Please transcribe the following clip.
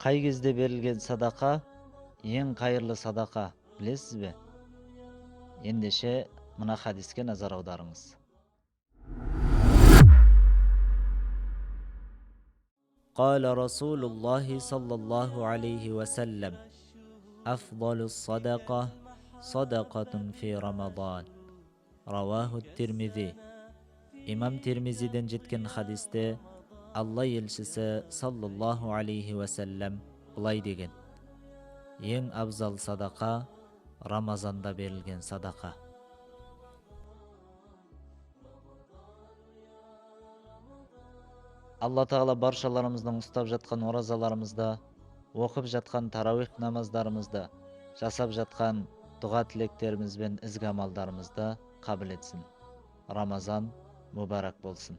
Қай кезде берілген садақа ең қайырлы садақа, білесіз бе? Ендеше мына хадиске назар аударыңыз. قال رسول الله صلى الله عليه وسلم أفضل الصدقة صدقة في رمضان رواه الترمذي. İmam Tirmizi'den жеткен хадисте Алла елшісі саллаллаху алейхи вассалам былай деген: ең абзал садақа Рамазанда берілген садақа. Алла Тағала баршаларымыздың ұстап жатқан оразаларымызда, оқып жатқан тарауих намаздарымызда, жасап жатқан дұға тілектеріміз бен ізгі амалдарымызды қабыл етсін. Рамазан мүбәрәк болсын.